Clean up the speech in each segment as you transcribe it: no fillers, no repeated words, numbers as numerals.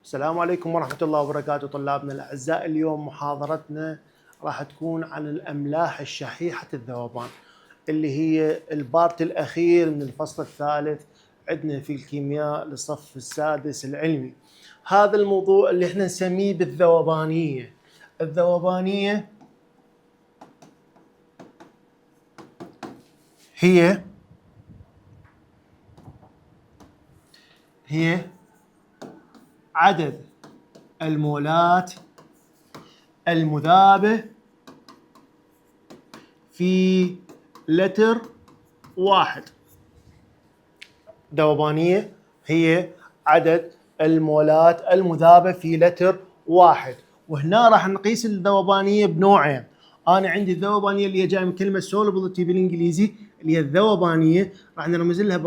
السلام عليكم ورحمة الله وبركاته طلابنا الأعزاء. اليوم محاضرتنا راح تكون عن الأملاح الشحيحة الذوبان اللي هي البارت الأخير من الفصل الثالث عندنا في الكيمياء للصف السادس العلمي. هذا الموضوع اللي احنا نسميه بالذوبانية. الذوبانية هي عدد المولات المذابة في لتر واحد. ذوبانية هي عدد المولات المذابة في لتر واحد. وهنا راح نقيس الذوبانية بنوعين. أنا عندي الذوبانية اللي هي جاية من كلمة solubility بالإنجليزي اللي هي الذوبانية، راح نرمز لها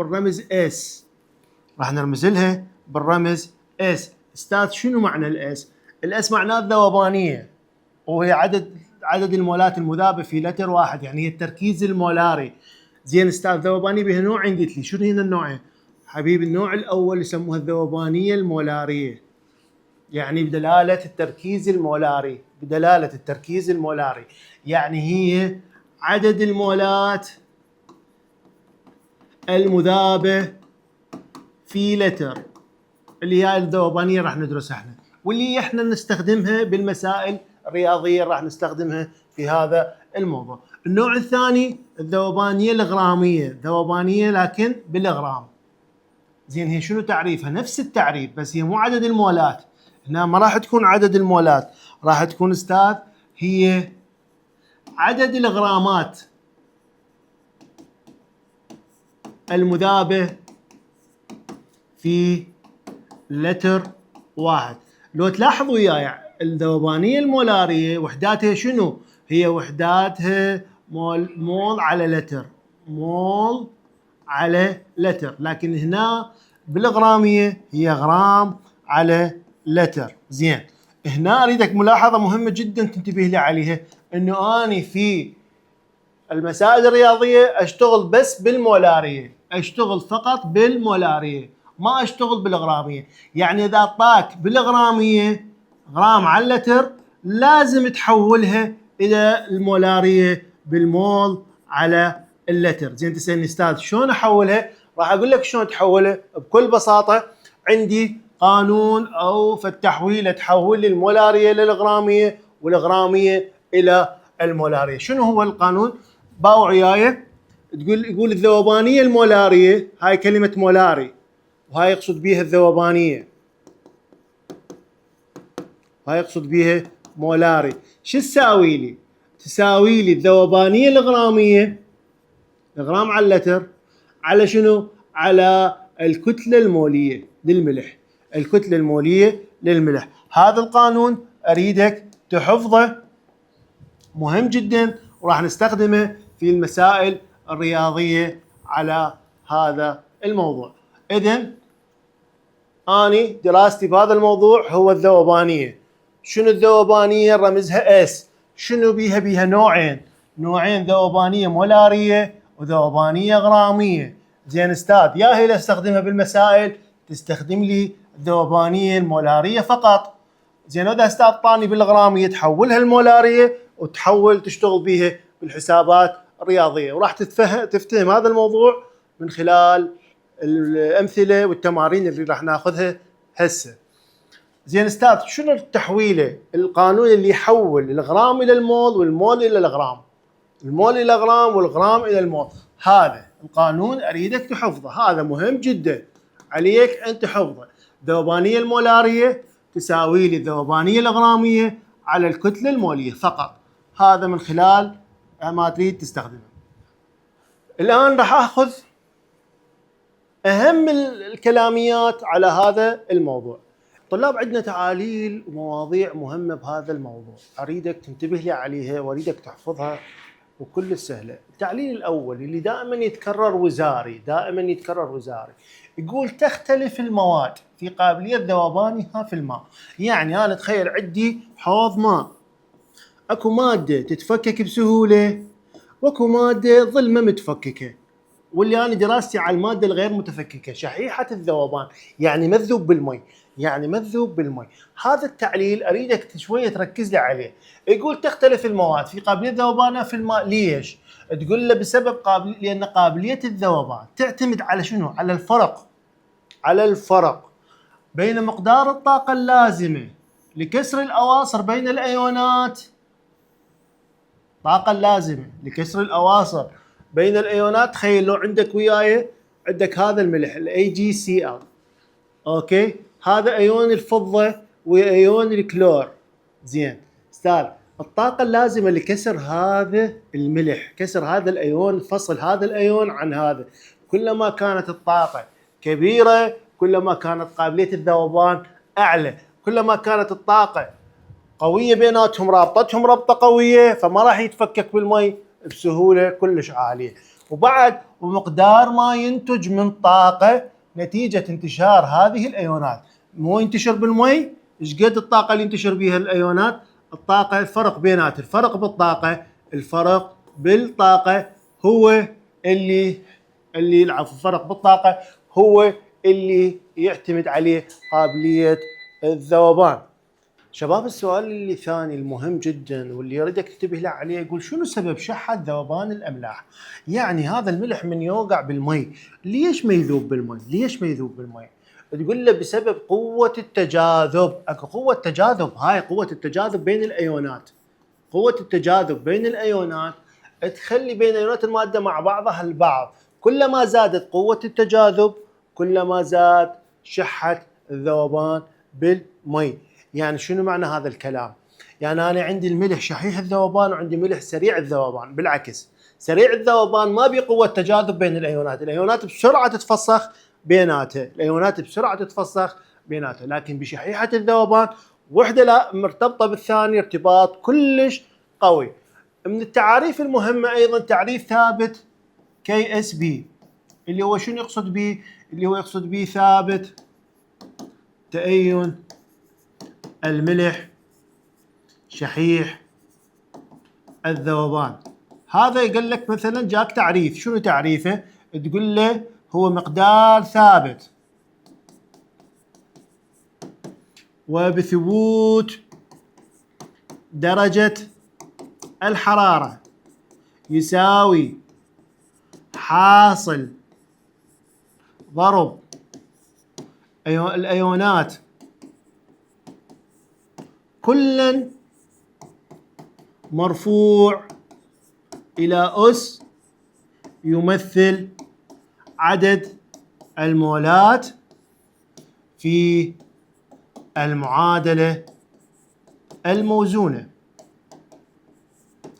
بالرمز S. S. استاذ شنو معنى الاس؟ الاس معناه الذوبانيه، وهي عدد المولات المذابه في لتر واحد، يعني هي التركيز المولاري. زين استاذ ذوبانيه بها نوعين، قلت لي شنو هن النوعين؟ حبيبي النوع الاول يسموها الذوبانيه المولاريه، يعني بدلاله التركيز المولاري، يعني هي عدد المولات المذابه في لتر، اللي هي الذوبانيه راح ندرسها احنا، واللي احنا نستخدمها بالمسائل الرياضيه راح نستخدمها في هذا الموضوع. النوع الثاني الذوبانيه الغراميه، ذوبانيه لكن بالغرام. زين هي شنو تعريفها؟ نفس التعريف، بس هي مو عدد المولات. هنا ما راح تكون عدد المولات، راح تكون استاذ هي عدد الغرامات المذابه في لتر واحد. لو تلاحظوا وياي الذوبانيه المولاريه وحداتها شنو؟ هي وحداتها مول على لتر، لكن هنا بالغراميه هي غرام على لتر. زين هنا اريدك ملاحظه مهمه جدا تنتبه لي عليها، انه اني في المسائل الرياضيه اشتغل بس بالمولاريه، اشتغل فقط بالمولاريه، ما اشتغل بالغراميه. يعني اذا اعطاك بالغراميه غرام على اللتر لازم تحولها الى المولاريه بالمول على اللتر. زين تسالني استاذ شلون احولها؟ راح اقول لك شلون تحولها بكل بساطه. عندي قانون او في التحويل تحول لي المولاريه للغراميه والغراميه الى المولاريه. شنو هو القانون؟ باوع وياي. يقول الذوبانيه المولاريه، هاي كلمه مولاري وهاي يقصد بيها الذوبانيه، هاي يقصد بيها مولاري. شو تساوي لي؟ تساوي لي الذوبانيه الغراميه، الغرام على اللتر، على شنو؟ على الكتله الموليه للملح، الكتله الموليه للملح. هذا القانون اريدك تحفظه، مهم جدا، وراح نستخدمه في المسائل الرياضيه على هذا الموضوع. اذن اني دراستي بهذا الموضوع هو الذوبانيه. شنو الذوبانيه؟ رمزها اس. شنو بيها نوعين ذوبانيه مولاريه وذوبانيه غراميه. زين استاذ يا هي استخدمها بالمسائل تستخدم لي الذوبانيه المولاريه فقط. زين اذا استاذ طاني بالغراميه تحولها المولاريه وتحول تشتغل بيها بالحسابات الرياضيه، وراح تفتهم هذا الموضوع من خلال الامثله والتمارين اللي راح ناخذها هسه. زين استاذ شنو التحويله؟ القانون اللي يحول الغرام الى المول والمول الى الغرام، المول الى غرام والغرام الى المول. هذا القانون اريدك تحفظه، هذا مهم جدا عليك انت حفظه. الذوبانيه المولاريه تساوي لي الذوبانيه الغراميه على الكتله الموليه فقط. هذا من خلال ما تريد تستخدمه. الان راح اخذ أهم الكلاميات على هذا الموضوع. طلاب عندنا تعاليل ومواضيع مهمة بهذا الموضوع، أريدك تنتبه لي عليها وأريدك تحفظها وكل سهلة. التعليل الأول اللي دائما يتكرر وزاري، يقول تختلف المواد في قابلية ذوبانها في الماء. يعني أنا تخيل عندي حوض ماء، أكو مادة تتفكك بسهولة واكو مادة ظل ما متفككة، واللي انا دراستي على الماده الغير متفككه شحيحه الذوبان، يعني مذوب بالمي. يعني مذوب بالمي. هذا التعليل اريدك شويه تركز لي عليه. يقول تختلف المواد في قابليه ذوبانها في الماء. ليش؟ تقول له بسبب لان قابليه الذوبان تعتمد على شنو؟ على الفرق بين مقدار الطاقه اللازمه لكسر الاواصر بين الايونات. الطاقه اللازمه لكسر الاواصر بين الايونات. تخيل لو عندك وياي عندك هذا الملح AgCl، اوكي، هذا ايون الفضه وايون الكلور. زين استاذ، الطاقه اللازمه لكسر هذا الملح، كسر هذا الايون، فصل هذا الايون عن هذا، كلما كانت الطاقه كبيره كلما كانت قابليه الذوبان اعلى. كلما كانت الطاقه قويه بيناتهم، رابطتهم ربطه قويه، فما راح يتفكك بالمي بسهوله كلش عاليه. وبعد ومقدار ما ينتج من طاقه نتيجه انتشار هذه الايونات. مو ينتشر بالمي، ايش قد الطاقه اللي ينتشر بها الايونات؟ الطاقه الفرق بينات، الفرق بالطاقه هو الفرق بالطاقه هو اللي يعتمد عليه قابليه الذوبان. شباب، السؤال اللي ثاني المهم جدا واللي يريدك تنتبه له عليه، يقول شنو سبب شحة ذوبان الاملاح؟ يعني هذا الملح من يوقع بالمي ليش ما يذوب بالمي؟ تقول له بسبب قوة التجاذب. اكو قوة تجاذب، هاي قوة التجاذب بين الايونات. قوة التجاذب بين الايونات تخلي بين ايونات المادة مع بعضها البعض. كلما زادت قوة التجاذب كلما زاد شحة الذوبان بالمي. يعني شنو معنى هذا الكلام؟ يعني أنا عندي الملح شحيح الذوبان وعندي ملح سريع الذوبان. بالعكس، سريع الذوبان ما بقوة تجاذب بين الأيونات بسرعة تتفسخ بيناتها، لكن بشحيحة الذوبان وحدة لا مرتبطة بالثانية ارتباط كلش قوي. من التعاريف المهمة أيضا تعريف ثابت KSB، اللي هو شنو يقصد به؟ اللي هو يقصد به ثابت تأين الملح شحيح الذوبان. هذا يقول لك مثلا جاك تعريف، شنو تعريفه؟ تقول له هو مقدار ثابت وبثبوت درجة الحرارة يساوي حاصل ضرب الأيونات كلا مرفوع إلى أس يمثل عدد المولات في المعادلة الموزونة.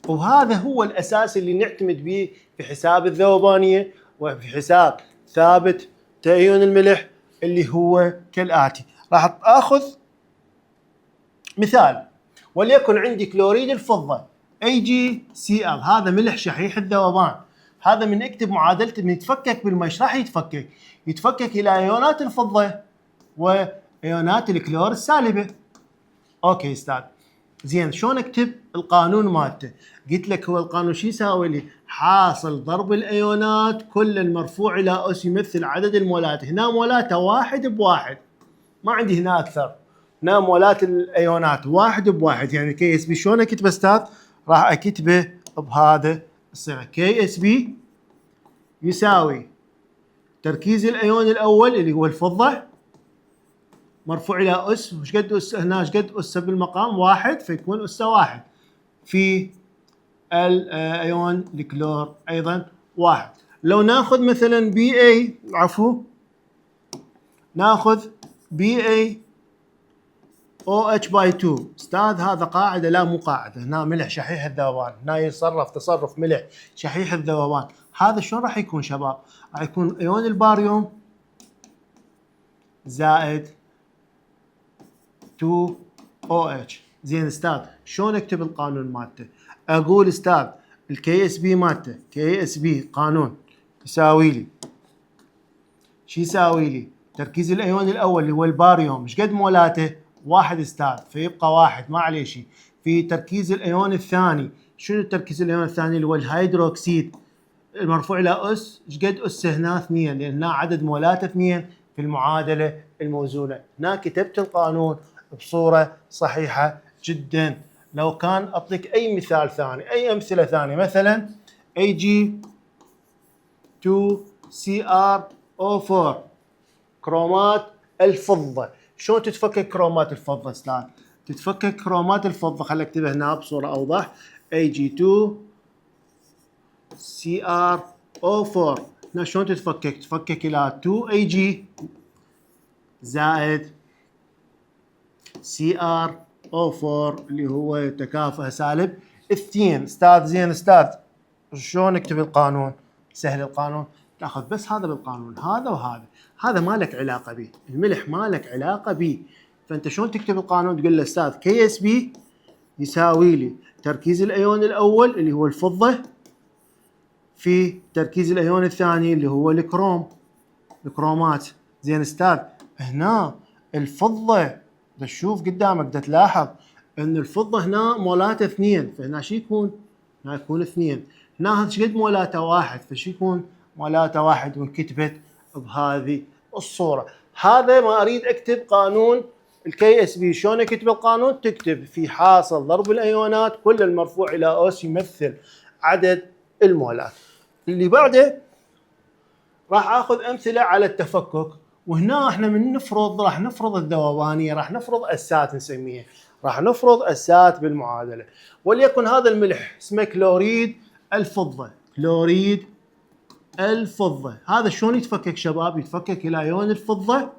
وهذا هو الأساس اللي نعتمد به في حساب الذوبانية وفي حساب ثابت تأين الملح، اللي هو كالآتي. راح أخذ مثال، وليكن عندي كلوريد الفضة AgCl، هذا ملح شحيح الذوبان. هذا من اكتب معادلته، من يتفكك بالماء ايش راح يتفكك الى ايونات الفضة وايونات الكلور السالبة. اوكي استاذ، زين شلون اكتب القانون مالته؟ قلت لك هو القانون شو يساوي لي؟ حاصل ضرب الايونات كل المرفوع الى اس يمثل عدد المولات. هنا مولاته واحد بواحد، ما عندي هنا اكثر. هنا مولات الايونات واحد بواحد، يعني KSB. شلون اكتبه استاذ؟ راح اكتبه بهذا الصيغه. KSB يساوي تركيز الايون الاول اللي هو الفضه مرفوع الى اس، وش قد اس هنا؟ ايش قد اس بالمقام؟ واحد، فيكون اس واحد، في الايون الكلور ايضا واحد. لو ناخذ مثلا ناخذ BaOH باي 2. استاذ هذا قاعده؟ لا مو قاعده، هنا ملح شحيح الذوبان، هنا يتصرف تصرف ملح شحيح الذوبان. هذا شلون راح يكون شباب؟ راح يكون ايون الباريوم زائد 2OH. زين استاذ شلون اكتب القانون مالته؟ اقول استاذ KSB مالته، KSB قانون يساوي لي شو يساوي لي؟ تركيز الايون الاول اللي هو الباريوم ايش قد مولاته؟ واحد استاذ، فيبقى واحد ما عليه شيء. في تركيز الايون الثاني، شنو تركيز الايون الثاني؟ اللي هو الهيدروكسيد المرفوع الى اس، ايش قد اس هنا؟ 2، لان هنا عدد مولاته 2 في المعادله الموزونة. هنا كتبت القانون بصورة صحيحة جدا. لو كان أعطيك أي مثال ثاني، أي أمثلة ثانية، مثلا Ag2CrO4 كرومات الفضة. شلون تتفكك كرومات الفضة استاذ؟ تتفكك كرومات الفضة، خليك اكتبها هنا بصورة أوضح. Ag2CrO4 هنا شلون تتفكك؟ تفكك إلى 2Ag زائد CrO4 اللي هو تكافؤ سالب 2. استاذ زين استاذ شلون نكتب القانون؟ سهل القانون، تاخذ بس هذا بالقانون، هذا وهذا، هذا ما لك علاقه به، الملح ما لك علاقه به. فانت شلون تكتب القانون؟ تقول له استاذ KSB يساوي لي تركيز الايون الاول اللي هو الفضه في تركيز الايون الثاني اللي هو الكرومات. زين استاذ هنا الفضه تشوف قدامك تلاحظ ان الفضه هنا مولاته 2، فهنا شو يكون؟ هنا يكون 2. هنا ايش قد مولاته 1، فشو يكون؟ مولاته 1 وانكتبت بهذه الصوره. هذا ما اريد اكتب قانون الكي اس بي. شلون اكتب القانون؟ تكتب في حاصل ضرب الايونات كل المرفوع الى اس يمثل عدد المولات. اللي بعده راح اخذ امثله على التفكك، وهنا احنا من نفرض راح نفرض الذوبانيه، راح نفرض اسات نسميه، راح نفرض اسات بالمعادله. وليكن هذا الملح اسمه كلوريد الفضه، كلوريد الفضه. هذا شلون يتفكك شباب؟ يتفكك الى ايون الفضه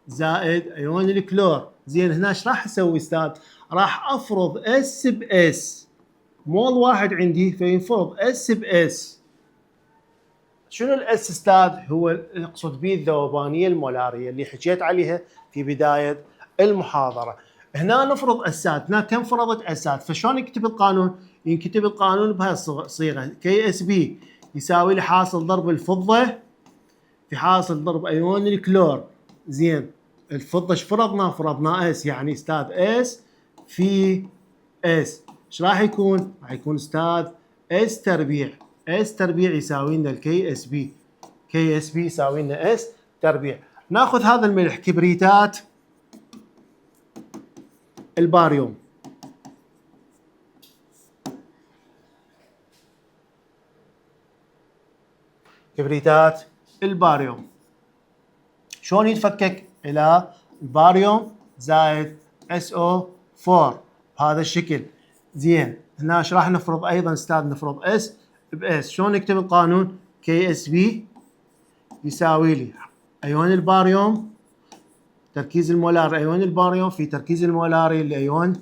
زائد ايون الكلور. زين هنا ايش راح اسوي استاذ؟ راح افرض اس باس، مول واحد عندي فينفرض اس باس. شنو الاس استاذ؟ هو يقصد به الذوبانيه المولاريه اللي حكيت عليها في بدايه المحاضره. هنا نفرض اسات، هنا كم فرضت اسات، فشلون يكتب القانون؟ ينكتب القانون بهاي الصيغه، كي اس بي يساوي لي حاصل ضرب الفضه في حاصل ضرب ايون الكلور. زين الفضه ايش فرضنا؟ فرضنا اس، يعني استاذ اس في اس ايش راح يكون؟ راح يكون استاذ اس تربيع. اس تربيع يساوي لنا الكي اس بي، كي اس بي يساوي لنا اس تربيع. ناخذ هذا الملح كبريتات الباريوم، كبريتات الباريوم شلون يتفكك الى الباريوم زائد SO4 بهذا الشكل. زين هنا ايش راح نفرض ايضا استاذ؟ نفرض اس باس. شلون نكتب القانون؟ كي اس بي يساوي لي ايون الباريوم، تركيز المولار ايون الباريوم في تركيز المولاري لايون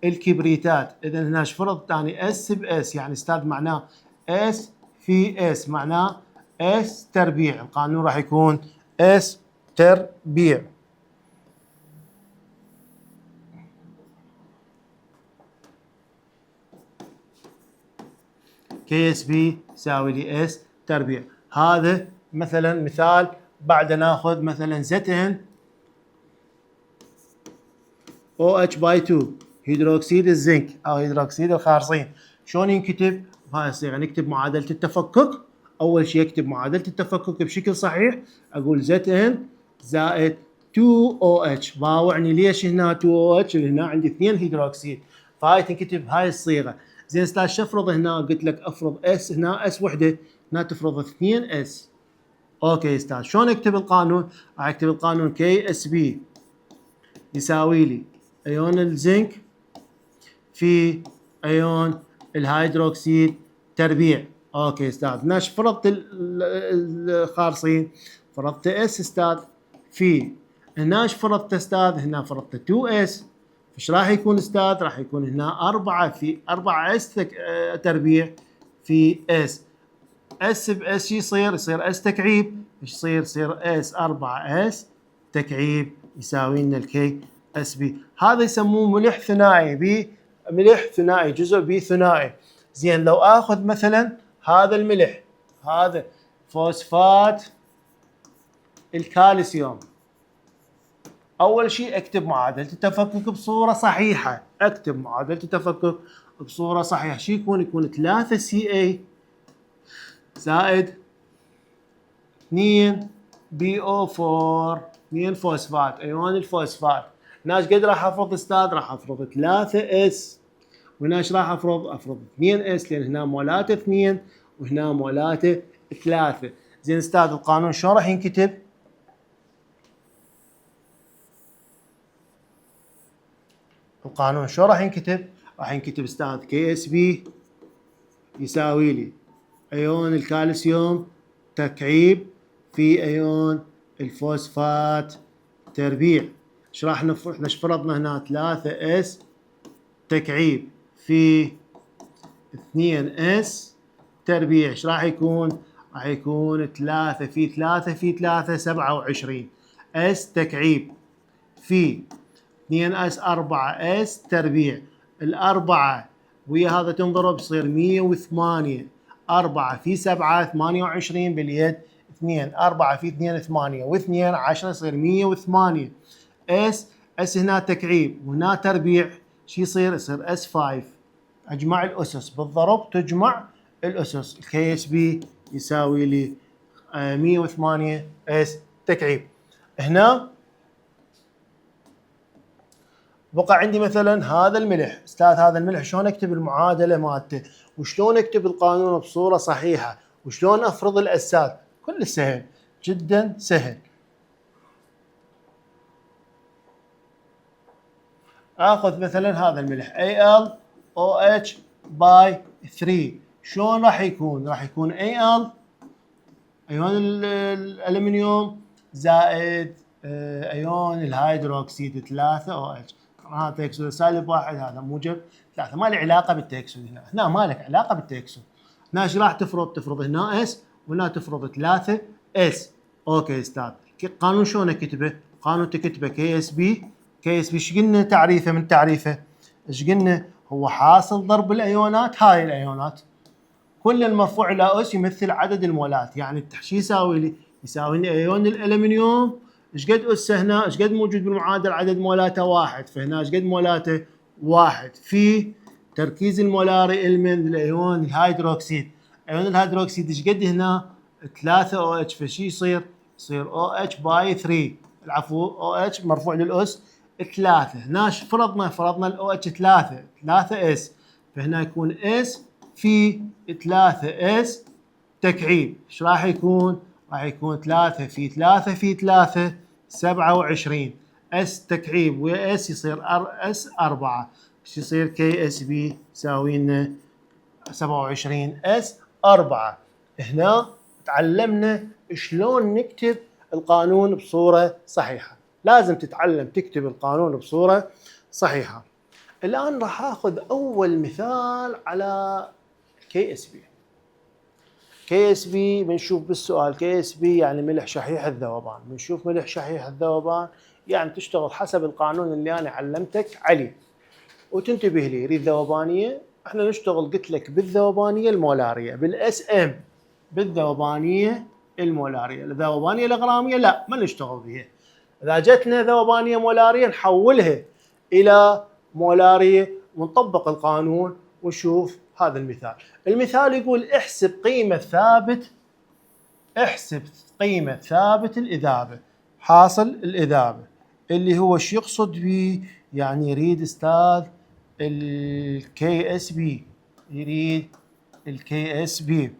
الكبريتات. اذا هنا ايش فرض ثاني؟ اس باس، يعني استاذ معناه اس في اس، معناه اس تربيع. القانون راح يكون اس تربيع. كي اس بي يساوي لي اس تربيع. هذا مثلا مثال. بعد ناخذ مثلا زد ان او اتش باي 2 هيدروكسيد الزنك او هيدروكسيد الخارصين. شلون ينكتب بهاي الصيغه؟ نكتب معادله التفكك. اول شيء اكتب معادله التفكك بشكل صحيح، اقول زد ان زائد 2 او اتش. باوعني ليش هنا 2 او اتش؟ هنا عندي 2 هيدروكسيد، فهاي تنكتب بهاي الصيغه. زين استاذ شو افرض هنا؟ قلت لك افرض اس، هنا اس وحده، هنا تفرض 2 اس. اوكي استاذ شلون اكتب القانون؟ راح اكتب القانون كي اس بي يساوي لي ايون الزنك في ايون الهيدروكسيد تربيع. اوكي استاذ هنا ايش فرضت الخارصين؟ فرضت اس استاذ في، هنا ايش فرضت استاذ؟ هنا فرضت 2 اس. ايش راح يكون استاذ؟ راح يكون هنا 4 في 4 اس تربيع في اس. اس باس يصير اس تكعيب. ايش يصير؟ يصير اس 4 اس تكعيب يساوي لنا الكي اس بي. هذا يسموه ملح ثنائي، ملح ثنائي، جزء بي ثنائي. زين لو اخذ مثلا هذا الملح، هذا فوسفات الكالسيوم، اول شيء اكتب معادله التفكك بصوره صحيحه، اكتب معادله التفكك بصوره صحيحه. شو يكون؟ يكون 3 سي اي زائد 2 بي او 4 2 فوسفات، ايون الفوسفات. هنا ايش قد راح افرض استاذ؟ راح افرض 3 اس. وهنا ايش راح افرض؟ افرض 2 اس، لان هنا مولاته 2 وهنا مولاته 3. زين استاذ القانون شلون راح ينكتب؟ القانون شلون راح ينكتب؟ راح ينكتب استاذ كي اس بي يساوي لي ايون الكالسيوم تكعيب في ايون الفوسفات تربيع. ايش راح نفرض؟ احنا ايش فرضنا هنا؟ 3 اس تكعيب في 2 اس تربيع. ايش راح يكون؟ راح يكون 3 في 3 في 3 27 اس تكعيب في 2 اس 4 اس تربيع. الأربعة ويا هذا تنضرب يصير 108. 4 في 7 28 باليد 2. 4 في 2 8 و2 10 يصير 108 اس هنا تكعيب وهنا تربيع. شو يصير؟ يصير اس 5. اجمع الاسس بالضرب تجمع الاسس. الكي اس بي يساوي لي 108 اس تكعيب. هنا بقى عندي مثلا هذا الملح. استاذ هذا الملح شلون اكتب المعادله مالته؟ وشلون اكتب القانون بصوره صحيحه؟ وشلون افرض الاسات؟ كل سهل، جدا سهل. اخذ مثلا هذا الملح AlOH باي 3. شلون راح يكون؟ راح يكون Al ايون الالمنيوم زائد ايون الهيدروكسيد 3 OH. هذا تكسد سالب 1 هذا موجب 3. ما له علاقه بالتكسد. هنا ما لك علاقه بالتكسد. هنا ايش راح تفرض؟ تفرض هنا اس وهنا تفرض 3 اس. اوكي استاذ القانون شلون اكتبه؟ قانون تكتبه كي اس بي. كي اس بي ايش قلنا تعريفه؟ من تعريفه ايش قلنا؟ هو حاصل ضرب الايونات. هاي الايونات كل المرفوع الى اس يمثل عدد المولات. يعني شو يساوي لي؟ يساوي لي ايون الالمنيوم ايش قد اسه هنا؟ ايش قد موجود بالمعادله؟ عدد مولاته 1. فهنا ايش قد مولاته؟ 1 في تركيز المولاري من الايون الهيدروكسيد. ايون الهيدروكسيد ايش قد هنا؟ 3 او اتش. فشي يصير؟ يصير او اتش باي 3. العفو او اتش مرفوع للاس 3. هنا ايش فرضنا؟ فرضنا الاو اتش 3 اس. فهنا يكون اس في 3 اس تكعيب. ايش راح يكون؟ راح يكون 3 في 3 في 3 27 اس تكعيب ويا اس يصير اس 4. ايش يصير؟ كي اس بي يساوي لنا 27 اس 4. هنا تعلمنا شلون نكتب القانون بصوره صحيحه. لازم تتعلم تكتب القانون بصوره صحيحه. الان راح اخذ اول مثال على كي اس بي. كي اس بي بنشوف بالسؤال كي اس بي يعني ملح شحيح الذوبان. بنشوف ملح شحيح الذوبان يعني تشتغل حسب القانون اللي انا علمتك عليه. وتنتبه لي يريد ذوبانيه، احنا نشتغل قلت لك بالذوبانيه المولاريه بالاس ام. بالذوبانيه المولاريه. الذوبانيه الغراميه لا ما نشتغل بها. اذا جتنا ذوبانيه مولاريه نحولها الى مولاريه ونطبق القانون ونشوف هذا المثال. المثال يقول احسب قيمة ثابت الإذابة. حاصل الإذابة اللي هو شو يقصد به؟ يعني يريد استاذ الكي اس بي. يريد الكي اس بي.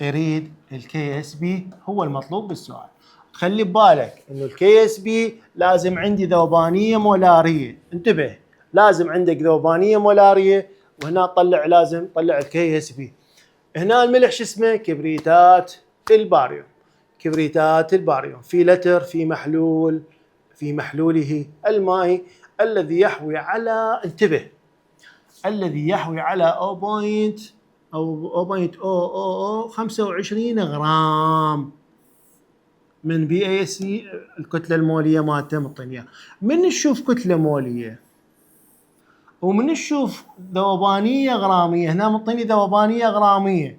يريد الكي اس بي هو المطلوب بالسؤال. خلي ببالك انه الكي اس بي لازم عندي ذوبانيه مولاريه. انتبه لازم عندك ذوبانيه مولاريه وهنا طلع لازم طلع الكي اس بي. هنا الملح شو اسمه؟ كبريتات الباريوم. كبريتات الباريوم في لتر في محلوله المائي الذي يحوي على انتبه الذي يحوي على 0.00025 غرام من بي اي سي. الكتله الموليه مالته مطينيه. من نشوف كتله موليه ومن نشوف ذوبانيه غراميه. هنا مطيني ذوبانيه غراميه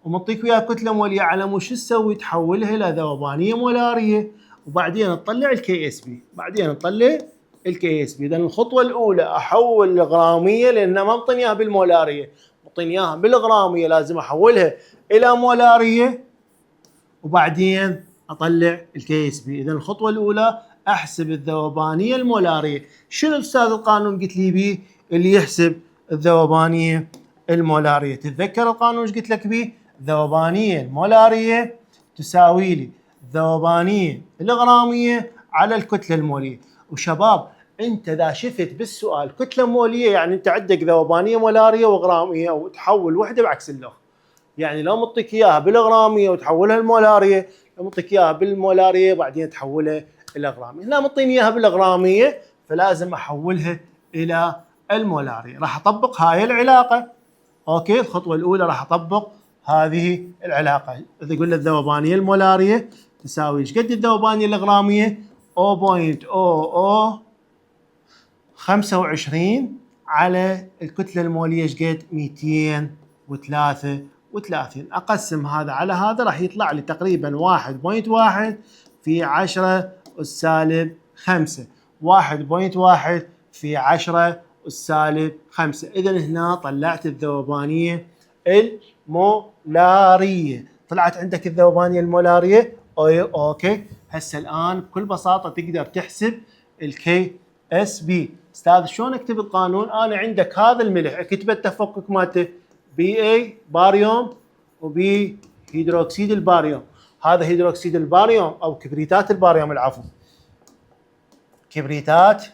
ومعطيك وياها كتله موليه. على مو شو تسوي؟ تحولها الى ذوبانيه مولاريه وبعدين نطلع الكي اس بي. اذا الخطوه الاولى احول الغراميه لانها ما مطيني اياها بالمولاريه، مطيني اياها بالغراميه. لازم احولها الى مولاريه وبعدين اطلع الكي اس بي. اذا الخطوه الاولى احسب الذوبانيه المولاريه. شنو استاذ القانون قلت لي بيه اللي يحسب الذوبانيه المولاريه؟ تتذكر القانون ايش قلت لك بيه؟ الذوبانيه المولاريه تساوي لي الذوبانيه الغراميه على الكتله الموليه. وشباب انت اذا شفت بالسؤال كتله موليه يعني انت عندك ذوبانيه مولاريه وغراميه وتحول وحده بعكس الاخرى. يعني لو مطيك اياها بالغراميه وتحولها المولاريه، لو مطيك اياها بالمولاريه وبعدين تحولها الى غراميه. هنا مطيني اياها بالغراميه فلازم احولها الى المولاريه. راح اطبق هاي العلاقه. اوكي، الخطوه الاولى راح اطبق هذه العلاقه. اذا قلنا الذوبانيه المولاريه تساوي ايش قد الذوبانيه الغراميه؟ 0.0025 على الكتله الموليه ايش قد؟ 233. اقسم هذا على هذا راح يطلع لي تقريبا 1.1 في 10 أس سالب 5. 1.1 في 10 أس سالب 5. اذا هنا طلعت الذوبانيه المولاريه. طلعت عندك الذوبانيه المولاريه. اوكي، هسه الان بكل بساطه تقدر تحسب الكي اس بي. استاذ شلون اكتب القانون؟ انا عندك هذا الملح اكتب التفكك مالته بي اي باريوم وبي هيدروكسيد الباريوم. هذا هيدروكسيد الباريوم او كبريتات الباريوم، العفو، كبريتات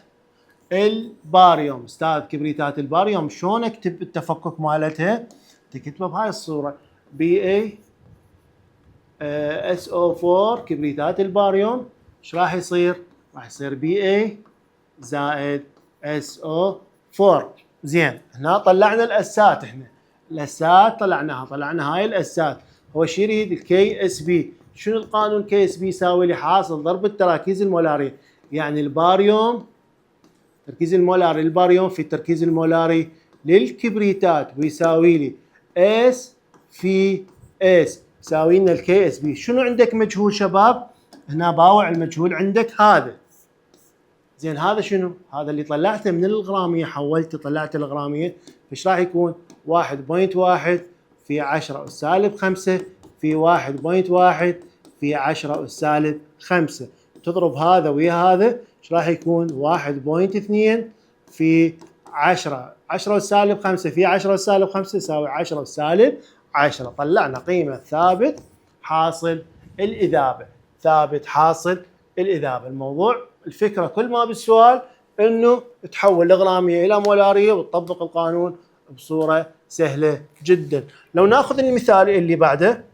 الباريوم. استاذ كبريتات الباريوم شلون اكتب التفكك مالتها؟ تكتبها بهاي الصوره بي اي اس او 4 كبريتات الباريوم. ايش راح يصير؟ راح يصير بي اي زائد اس او 4. زين، هنا طلعنا الاسات. احنا الاسات طلعنا هاي الاسات. هو شو يريد؟ الكي اس بي. شنو القانون؟ كي اس بي يساوي لي حاصل ضرب التراكيز المولاريه. يعني الباريوم، تركيز المولاري الباريوم في التركيز المولاري للكبريتات ويساوي لي اس في اس يساوي لنا الكي اس بي. شنو عندك مجهول شباب؟ هنا باوع المجهول عندك هذا. زين، هذا شنو؟ هذا اللي طلعته من الغراميه، حولته طلعت الغراميه. ايش راح يكون؟ 1.1 في 10 أس سالب 5 في 1.1 في 10 أس سالب 5. تضرب هذا ويا هذا ايش راح يكون؟ 1.2 في 10 أس سالب 5 في 10 أس سالب 5 يساوي 10 أس سالب 10. طلعنا قيمه ثابت حاصل الاذابه. ثابت حاصل الاذابه. الموضوع الفكره كل ما بالسؤال انه تحول الغراميه الى مولاريه وتطبق القانون بصوره سهله جدا. لو ناخذ المثال اللي بعده،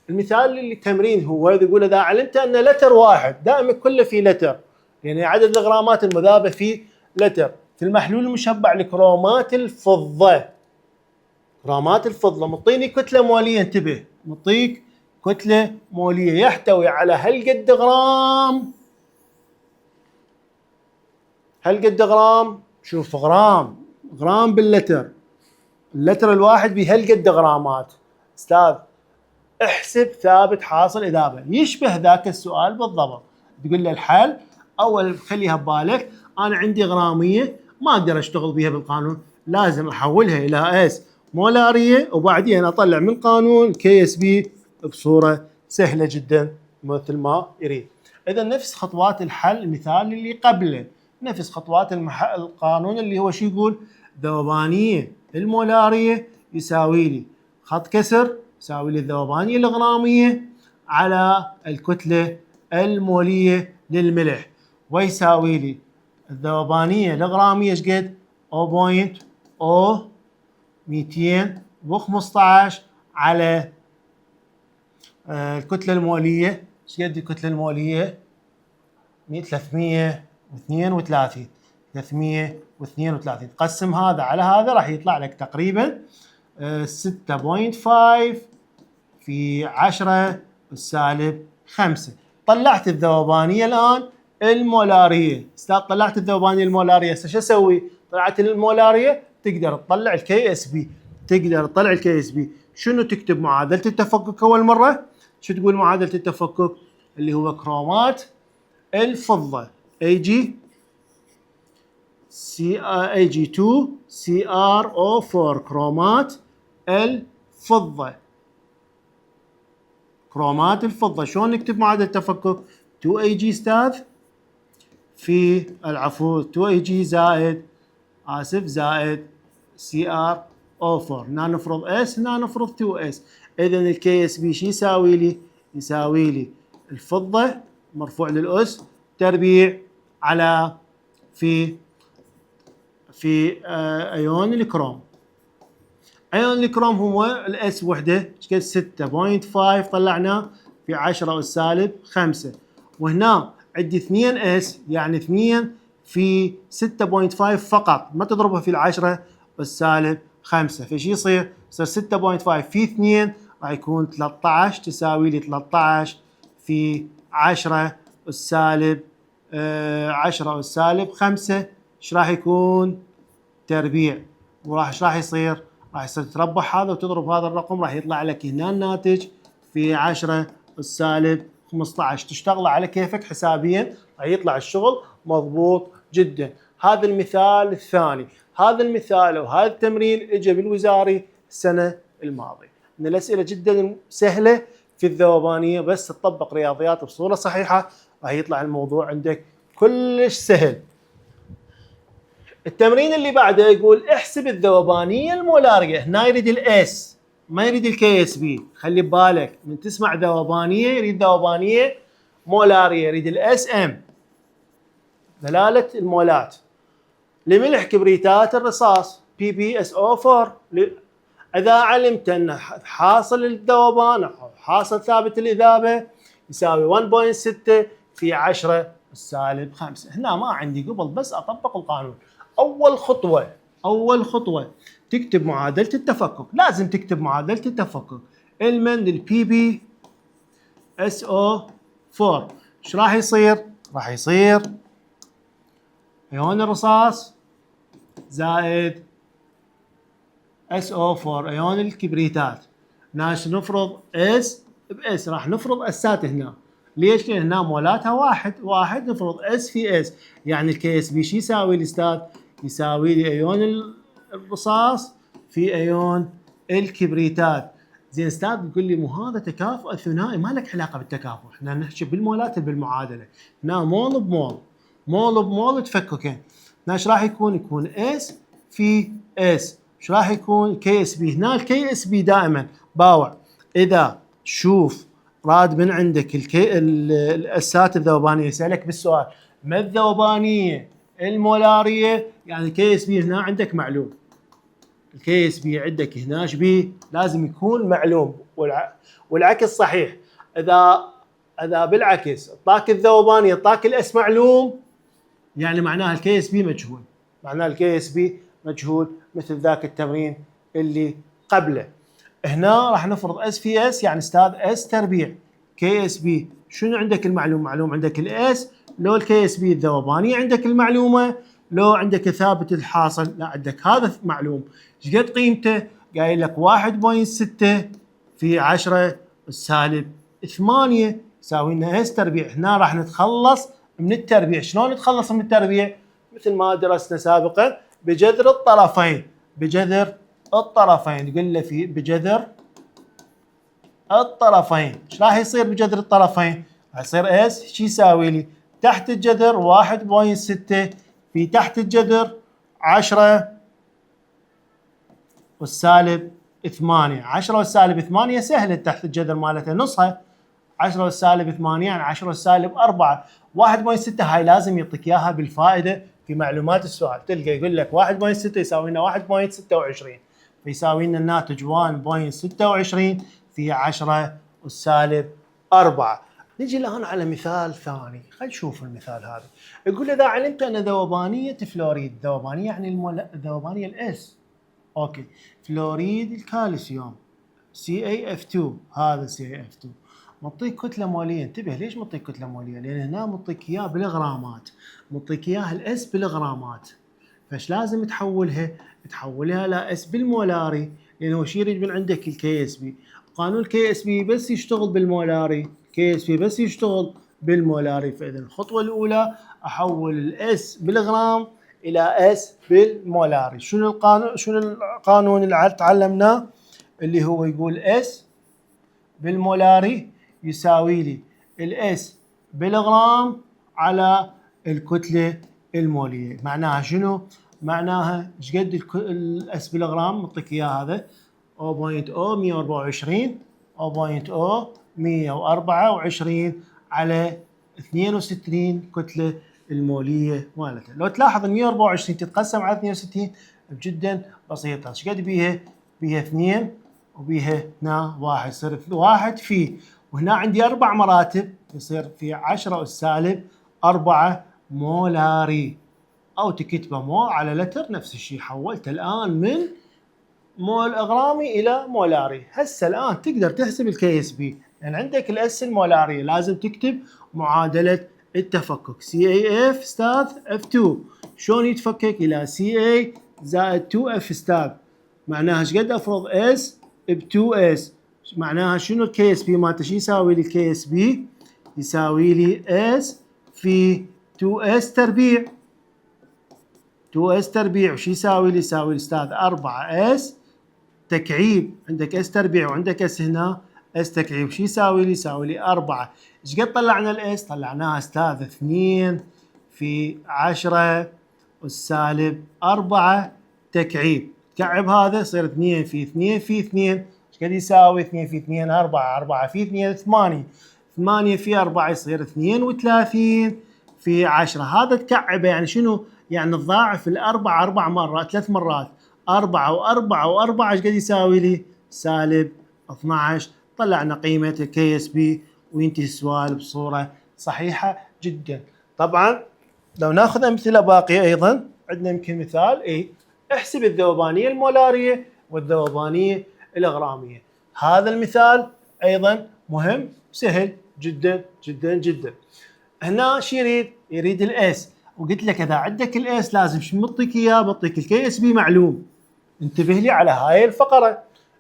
المثال اللي تمرين هو يقول اذا علمت ان لتر واحد دائما كله في لتر، يعني عدد الغرامات المذابه في لتر، في المحلول المشبع لكرومات الفضه. كرومات الفضه مطيني كتله موليه، انتبه، مطيك كتله موليه يحتوي على هالقد غرام. هالقد غرام، شوف غرام باللتر، اللتر الواحد بهالقد غرامات. استاذ احسب ثابت حاصل اذابه يشبه ذاك السؤال بالضبط. تقول له الحل اول خليها ببالك، انا عندي غراميه ما اقدر اشتغل بها بالقانون، لازم احولها الى اس مولاريه وبعدين اطلع من قانون كي اس بي بصوره سهله جدا مثل ما يريد. اذا نفس خطوات الحل المثال اللي قبله، نفس خطوات القانون اللي هو شو يقول؟ ذوبانيه المولاريه يساوي لي خط كسر يساوي لي الذوبانيه الغراميه على الكتله الموليه للملح، ويساوي لي الذوبانيه الغراميه ايش قد؟ 0.215 على الكتله الموليه. ايش قد الكتله الموليه؟ 332. قسم هذا على هذا راح يطلع لك تقريبا 6.5 في 10 سالب 5. طلعت الذوبانيه الان المولاريه. طلعت الذوبانيه المولاريه، هسه شو اسوي؟ طلعت المولاريه تقدر تطلع الكي اس بي. شنو تكتب؟ معادله التفكك اول مره. شو تقول معادله التفكك؟ اللي هو كرومات الفضه AG 2 CrO4 كرومات الفضه. كرومات الفضة. شلون نكتب معادلة التفكك؟ 2Ag استاذ في العفو 2Ag زائد زائد CrO4. هنا نفرض S، هنا نفرض 2S. إذا الكي اس بي شو يساوي لي؟ يساوي لي الفضة مرفوع للأس تربيع على في أيون الكروم. أيون الكروم هو الأس وحدة قد 6.5 طلعناه في 10 أس سالب 5. وهنا عندي 2 اس يعني 2 في 6.5 فقط، ما تضربها في 10 أس سالب 5. فشي يصير 6.5 في 2 راح يكون 13 تساوي لي 13 في 10 أس سالب 10 أس سالب 5. ايش راح يكون؟ تربيع. وراح ايش راح يصير؟ راح يصير تربح هذا وتضرب هذا الرقم، راح يطلع لك هنا الناتج في 10 أس سالب 15. تشتغل على كيفك حسابيا راح يطلع الشغل مضبوط جدا. هذا المثال الثاني. هذا المثال وهذا التمرين اجى بالوزاري السنه الماضيه. من الاسئله جدا سهله في الذوبانيه، بس تطبق رياضيات بصوره صحيحه راح يطلع الموضوع عندك كلش سهل. التمرين اللي بعده يقول احسب الذوبانيه المولاريه. هنا يريد الاس ما يريد الكي اس بي. خلي ببالك من تسمع ذوبانيه يريد ذوبانيه مولاريه، يريد الاس ام دلاله المولات لملح كبريتات الرصاص PbSO4. اذا علمت ان حاصل الذوبان او حاصل ثابت الاذابه يساوي 1.6 في 10 سالب 5. هنا ما عندي قبل بس اطبق القانون. اول خطوه تكتب معادله التفكك. لازم تكتب معادله التفكك. المن PbSO4 ايش راح يصير؟ راح يصير ايون الرصاص زائد SO4 ايون الكبريتات. ناش نفرض اس باس، راح نفرض اسات هنا. ليش؟ لان هنا مولاتها واحد نفرض اس في اس. يعني الكي اس بي شو يساوي الاستاذ؟ يساوي لي ايون الرصاص في ايون الكبريتات. زين استاذ بيقول لي مو هذا تكافؤ ثنائي، ما لك علاقه بالتكافؤ، احنا نحكي بالمولات بالمعادله. هنا مول بمول، مول بمول تفككين. هنا ايش راح يكون؟ يكون اس في اس. ايش راح يكون؟ كي اس بي. هنا الكي اس بي دائما باوع. اذا شوف راد من عندك الاسات الذوبانيه يسالك بالسؤال ما الذوبانيه المولاريه، يعني الكي اس بي هنا عندك معلوم. الكي اس بي عندك هنا ايش بيه؟ لازم يكون معلوم. والعكس صحيح. اذا بالعكس اعطاك الذوبانيه اعطاك الاس معلوم، يعني معناها الكي اس بي مجهول. معناها الكي اس بي مجهول مثل ذاك التمرين اللي قبله. هنا راح نفرض اس في اس، يعني استاذ اس تربيع كي اس بي. شنو عندك المعلوم؟ معلوم عندك الاس لو الكي اس بي الذوبانيه عندك المعلومه لو عندك ثابت الحاصل. لا عندك هذا معلوم. ايش قد قيمته؟ قايل لك 1.6 في 10 سالب 8 يساوي لنا اس تربيع. هنا راح نتخلص من التربيع. شلون نتخلص من التربيع؟ مثل ما درسنا سابقا بجذر الطرفين. بجذر الطرفين قلنا في بجذر الطرفين. ايش راح يصير بجذر الطرفين؟ راح يصير اس شو يساوي لي؟ تحت الجذر 1.6 في تحت الجذر 10 والسالب 8. 10 والسالب 8 سهله تحت الجذر مالتها نصها. 10 والسالب 8 يعني 10 والسالب 4. 1.6 هاي لازم يعطيك اياها بالفائده في معلومات السؤال. تلقى يقول لك 1.6 يساوي لنا 1.26 فيساوي لنا الناتج 1.26 في 10 والسالب 4. نجي الان على مثال ثاني. خلينا نشوف المثال هذا. يقول اذا علمت ان ذوبانيه فلوريد، ذوبانيه يعني ذوبانيه الاس. اوكي. فلوريد الكالسيوم CaF2، هذا CaF2 معطيك كتله موليه. انتبه ليش معطيك كتله موليه؟ لان هنا معطيك اياه بالغرامات، معطيك اياها الاس بالغرامات. فايش لازم تحولها لاس بالمولاري، لانه هو شيء يريد من عندك الكي اس بي. قانون الكي اس بي بس يشتغل بالمولاري، كي اس بي بس يشتغل بالمولاري. فاذا الخطوه الاولى احول الاس بالغرام الى اس بالمولاري. شنو القانون اللي تعلمناه اللي هو يقول اس بالمولاري يساوي لي الاس بالغرام على الكتلة المولية. معناها شنو؟ معناها ايش قد الاس بالغرام؟ نعطيك اياه هذا 0.0124 0.0124 على 62 كتلة المولية مالتها. لو تلاحظ 124 تتقسم على 62 جدا بسيطة. ايش قد بيها؟ بيها 2 وبيها هنا 1، يصير 1 في، وهنا عندي 4 مراتب، يصير في 10 أس سالب 4 مولاري، أو تكتبه مول على لتر نفس الشيء. حولته الآن من مول غرامي إلى مولاري. هسه الآن تقدر تحسب الكي اس بي، يعني عندك الاس المولارية لازم تكتب معادلة التفكك CAF استاذ F2. شلون يتفكك إلى CA زائد 2F استاذ؟ معناها ايش قد افرض S ب 2S؟ معناها شنو الكي اس بي مالته؟ شو يساوي لي الكي اس بي؟ يساوي لي S في 2S تربيع. 2S تربيع وش يساوي لي؟ يساوي لي استاذ 4S تكعيب. عندك S تربيع وعندك S هنا S تكعيب، وش يساوي لي؟ يساوي لي 4. ايش قد طلعنا الاس؟ طلعناها استاذ 2 في 10 أس سالب 4 تكعيب. تكعب هذا يصير 2 في 2 في 2. ايش قد يساوي 2 في 2؟ 4. 4 في 2 8. 8 في 4 يصير 32 في 10. هذا تكعبه يعني شنو؟ يعني تضاعف الأربعة 4 مرات 3 مرات. 4 و4 و4 ايش قد يساوي لي؟ سالب 12. طلعنا قيمة الكي اس بي وينتهي السؤال بصورة صحيحة جدا. طبعا لو ناخذ أمثلة باقية أيضا، عندنا يمكن مثال احسب الذوبانية المولارية والذوبانية الغرامية. هذا المثال أيضا مهم سهل جدا جدا جدا. هنا شو يريد؟ يريد الاس، وقلت لك اذا عندك الاس لازم شو نعطيك اياه؟ بعطيك الكي اس بي معلوم. انتبه لي على هاي الفقرة،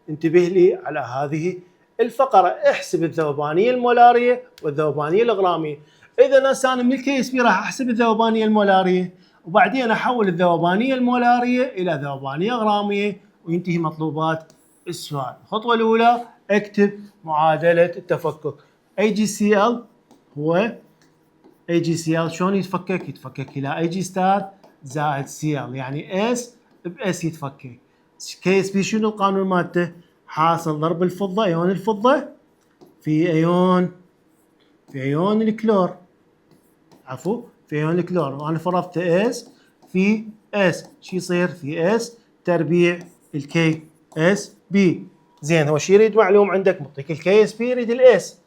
انتبه لي على هذه الفقرة. احسب الذوبانية المولارية والذوبانية الغرامية. اذا انا من الكي اس بي راح احسب الذوبانية المولارية، وبعدين احول الذوبانية المولارية الى ذوبانية غرامية، وينتهي مطلوبات السؤال. الخطوة الاولى اكتب معادلة التفكك. AgCl هو AgCl شلون يتفكك؟ يتفكك الى Ag ستار زائد Cl، يعني S ب S يتفكك. كي اس بي شنو القانون مالته؟ حاصل ضرب الفضة، ايون الفضة في ايون الكلور، عفوا في ايون الكلور، وانا فرضت S في S، شو يصير؟ في S تربيع الكي اس بي. زين، هو شو يريد معلوم عندك؟ معطيك الكي اس بي يريد الاس.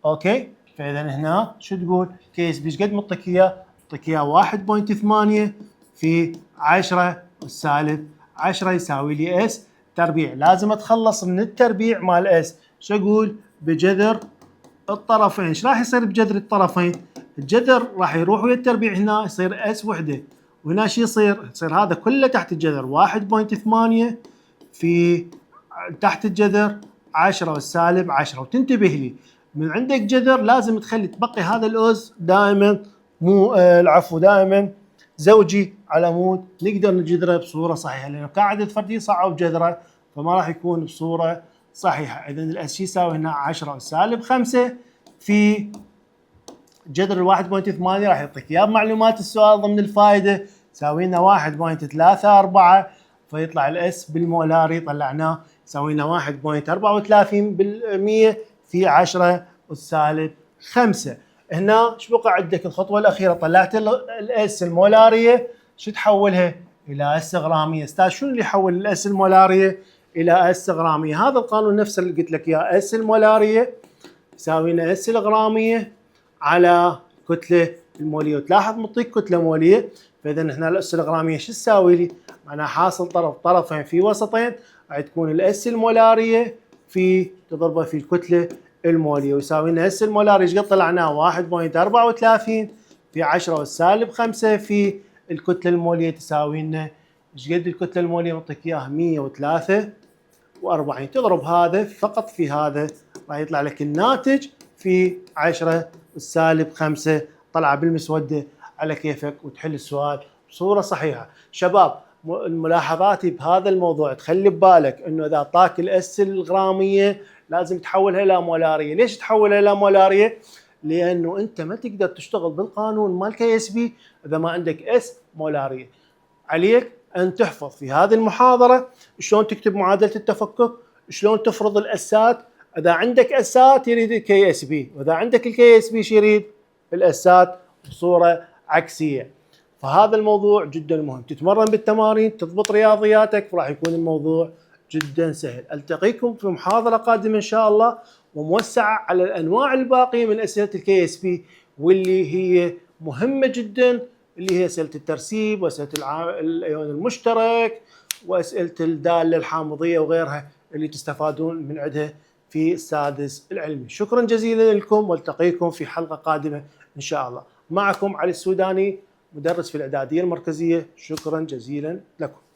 اوكي، فاذا هنا شو تقول؟ كي اس بي ايش قد معطيك اياه؟ معطيك اياه 1.8 في 10 سالب 10 يساوي لي اس تربيع. لازم اتخلص من التربيع مال اس. شو اقول؟ بجذر الطرفين. ايش راح يصير بجذر الطرفين؟ الجذر راح يروح ويا التربيع، هنا يصير اس وحده، وهنا شو يصير؟ يصير هذا كله تحت الجذر 1.8 في تحت الجذر 10 سالب 10. وتنتبه لي من عندك جذر لازم تخلي تبقي هذا الأس دائما مو العفو دائما زوجي على مود نقدر نجذره بصورة صحيحة، لأنه كعدد فردي صعب جذره فما راح يكون بصورة صحيحة. إذا الأس شو يساوي هنا؟ 10 سالب 5 في جذر 1.8 راح يعطيك اياه بمعلومات السؤال ضمن الفائدة، يساوي لنا 1.34، فيطلع الاس بالمولاري طلعناه يساوي لنا 1.34% في 10 سالب 5. هنا ايش بقى عندك؟ الخطوة الأخيرة طلعت الاس المولارية، شو تحولها؟ إلى اس غرامية. استاذ شنو اللي يحول الاس المولارية إلى اس غرامية؟ هذا القانون نفسه اللي قلت لك اياه، اس المولارية يساوي لنا اس الغرامية على كتلة المولية. وتلاحظ معطيك كتلة مولية، فإذا هنا الأس الغرامية شو تساوي لي؟ معناها حاصل طرفين في وسطين، راح تكون الأس المولارية في تضربها في الكتلة المولية، ويساوي لنا أس المولارية ايش قد طلعناه؟ 1.34 في 10 سالب 5 في الكتلة المولية تساوي لنا ايش قد الكتلة المولية؟ معطيك اياها 143. تضرب هذا فقط في هذا راح يطلع لك الناتج في 10 سالب 5. طلع بالمسودة على كيفك وتحل السؤال بصورة صحيحة. شباب ملاحظاتي بهذا الموضوع تخلي ببالك انه اذا اعطاك الاس الغرامية لازم تحولها الى مولاريه. ليش تحولها الى مولاريه؟ لانه انت ما تقدر تشتغل بالقانون مال كي اس بي اذا ما عندك اس مولاريه. عليك ان تحفظ في هذه المحاضره شلون تكتب معادله التفكك، شلون تفرض الاسات، اذا عندك اسات يريد الكي اس بي، واذا عندك الكي اس بي يريد الاسات بصوره عكسيه. فهذا الموضوع جدا مهم، تتمرن بالتمارين، تضبط رياضياتك، راح يكون الموضوع جدا سهل. التقيكم في محاضره قادمه ان شاء الله وموسعه على الانواع الباقيه من اسئله الكي اس بي، واللي هي مهمه جدا، اللي هي اسئله الترسيب واسئله الايون المشترك واسئله الداله الحامضيه وغيرها اللي تستفادون من عندها في السادس العلمي. شكرا جزيلا لكم، والتقيكم في حلقه قادمه ان شاء الله. معكم علي السوداني، مدرس في الاعداديه المركزيه. شكرا جزيلا لكم.